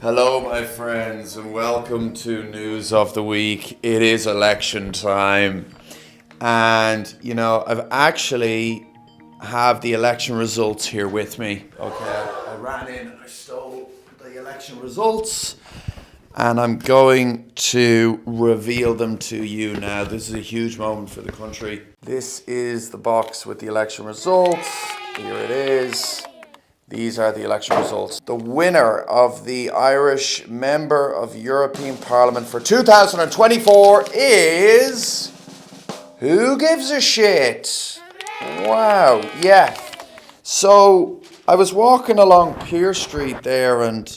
Hello, my friends, and welcome to News of the Week. It is election time, and I've actually have the election results here with me. Okay, I ran in and I stole the election results, and I'm going to reveal them to you now. This is a huge moment for the country. This is the box with the election results. Here it is. These are the election results. The winner of the Irish Member of European Parliament for 2024 is... Who gives a shit? Wow, yeah. So I was walking along Pier Street there and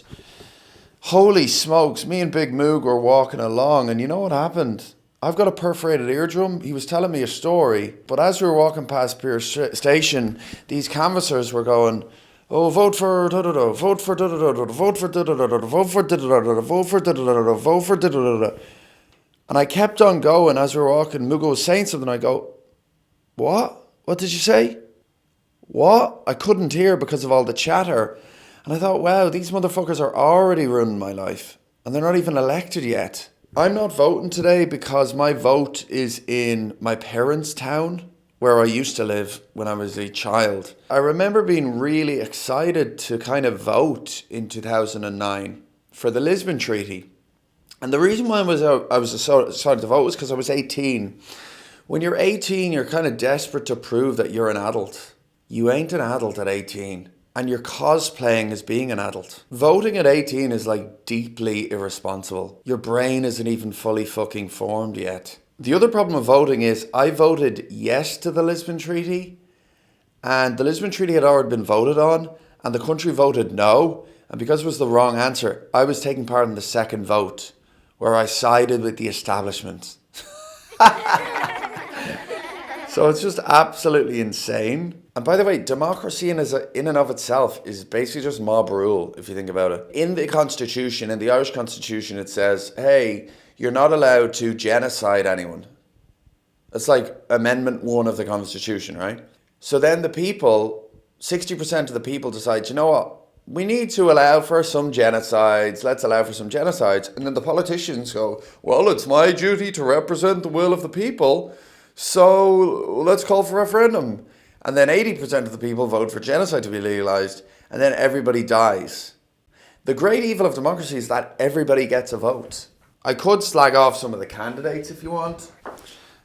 holy smokes, me and Big Moog were walking along and you know what happened? I've got a perforated eardrum. He was telling me a story, but as we were walking past Pier Station, these canvassers were going... Oh, vote for da da da, vote for da da da, vote for da da da, vote for da da da, vote for da da da, vote for da da da. And I kept on going as we were walking. Mugo was saying something. I go, what? What did you say? What? I couldn't hear because of all the chatter. And I thought, wow, these motherfuckers are already ruining my life. And they're not even elected yet. I'm not voting today because my vote is in my parents' town, where I used to live when I was a child. I remember being really excited to kind of vote in 2009 for the Lisbon Treaty. And the reason why I was so excited to vote was because I was 18. When you're 18, you're kind of desperate to prove that you're an adult. You ain't an adult at 18. And you're cosplaying as being an adult. Voting at 18 is like deeply irresponsible. Your brain isn't even fully fucking formed yet. The other problem with voting is I voted yes to the Lisbon Treaty, and the Lisbon Treaty had already been voted on, and the country voted no, and because it was the wrong answer, I was taking part in the second vote, where I sided with the establishment. So it's just absolutely insane. And by the way, democracy in and of itself is basically just mob rule, if you think about it. In the Constitution, in the Irish Constitution, it says, hey, you're not allowed to genocide anyone. It's like Amendment 1 of the Constitution, right? So then the people, 60% of the people decide, you know what? We need to allow for some genocides. Let's allow for some genocides. And then the politicians go, well, it's my duty to represent the will of the people. So let's call for a referendum. And then 80% of the people vote for genocide to be legalized. And then everybody dies. The great evil of democracy is that everybody gets a vote. I could slag off some of the candidates if you want.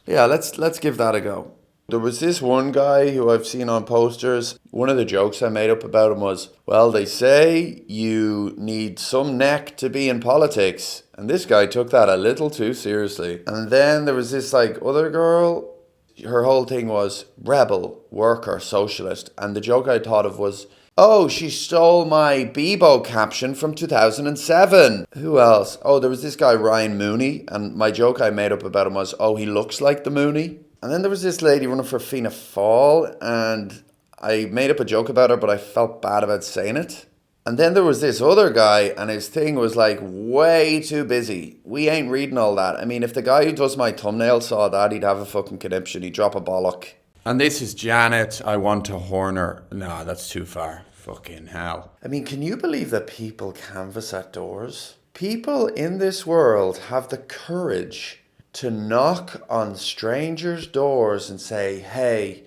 Yeah, let's give that a go. There was this one guy who I've seen on posters. One of the jokes I made up about him was, well, they say you need some neck to be in politics. And this guy took that a little too seriously. And then there was this other girl. Her whole thing was rebel, worker, socialist. And the joke I thought of was, oh, she stole my Bebo caption from 2007. Who else? Oh, there was this guy, Ryan Mooney. And my joke I made up about him was, oh, he looks like the Mooney. And then there was this lady running for Fianna Fáil. And I made up a joke about her, but I felt bad about saying it. And then there was this other guy, and his thing was way too busy. We ain't reading all that. I mean, if the guy who does my thumbnail saw that, he'd have a fucking conniption. He'd drop a bollock. And this is Janet. I want to horn her. No, that's too far. Fucking hell. I mean, can you believe that people canvass at doors? People in this world have the courage to knock on strangers' doors and say, hey,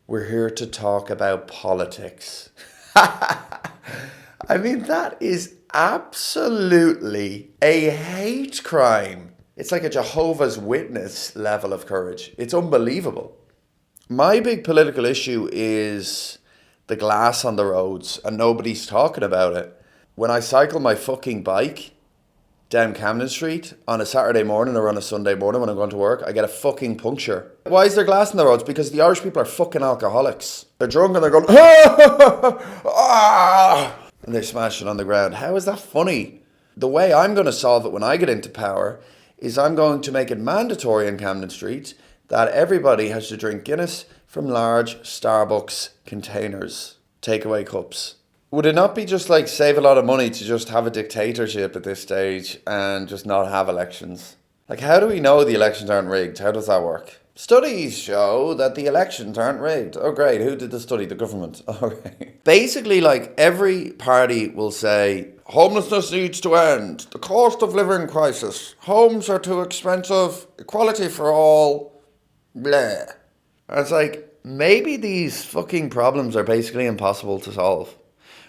we're here to talk about politics. I mean, that is absolutely a hate crime. It's like a Jehovah's Witness level of courage. It's unbelievable. My big political issue is the glass on the roads, and nobody's talking about it. When I cycle my fucking bike down Camden Street on a Saturday morning or on a Sunday morning when I'm going to work, I get a fucking puncture. Why is there glass on the roads? Because the Irish people are fucking alcoholics. They're drunk and they're going, ah! And they're smashing on the ground. How is that funny? The way I'm going to solve it when I get into power is I'm going to make it mandatory in Camden Street that everybody has to drink Guinness from large Starbucks containers, takeaway cups. Would it not be just save a lot of money to just have a dictatorship at this stage and just not have elections? How do we know the elections aren't rigged? How does that work? Studies show that the elections aren't rigged. Oh, great. Who did the study? The government. All right. Basically, every party will say, Homelessness needs to end. The cost of living crisis. Homes are too expensive. Equality for all. Blah. And it's like, maybe these fucking problems are basically impossible to solve.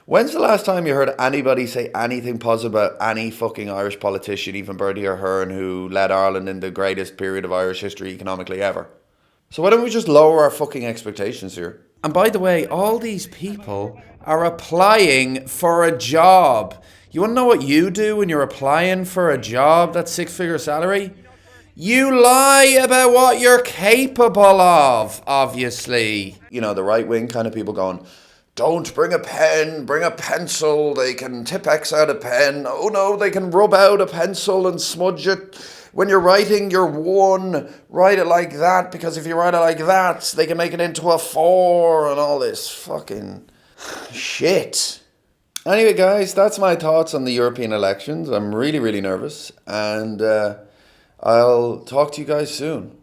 When's the last time you heard anybody say anything positive about any fucking Irish politician, even Bertie Ahern, who led Ireland in the greatest period of Irish history economically ever? So why don't we just lower our fucking expectations here? And by the way, all these people are applying for a job. You want to know what you do when you're applying for a job, that six-figure salary? You lie about what you're capable of, obviously. You know, the right-wing kind of people going, don't bring a pen, bring a pencil. They can tip X out a pen. Oh no, they can rub out a pencil and smudge it. When you're writing your one, write it like that, because if you write it like that, they can make it into a 4 and all this fucking shit. Anyway, guys, that's my thoughts on the European elections. I'm really, really nervous, and I'll talk to you guys soon.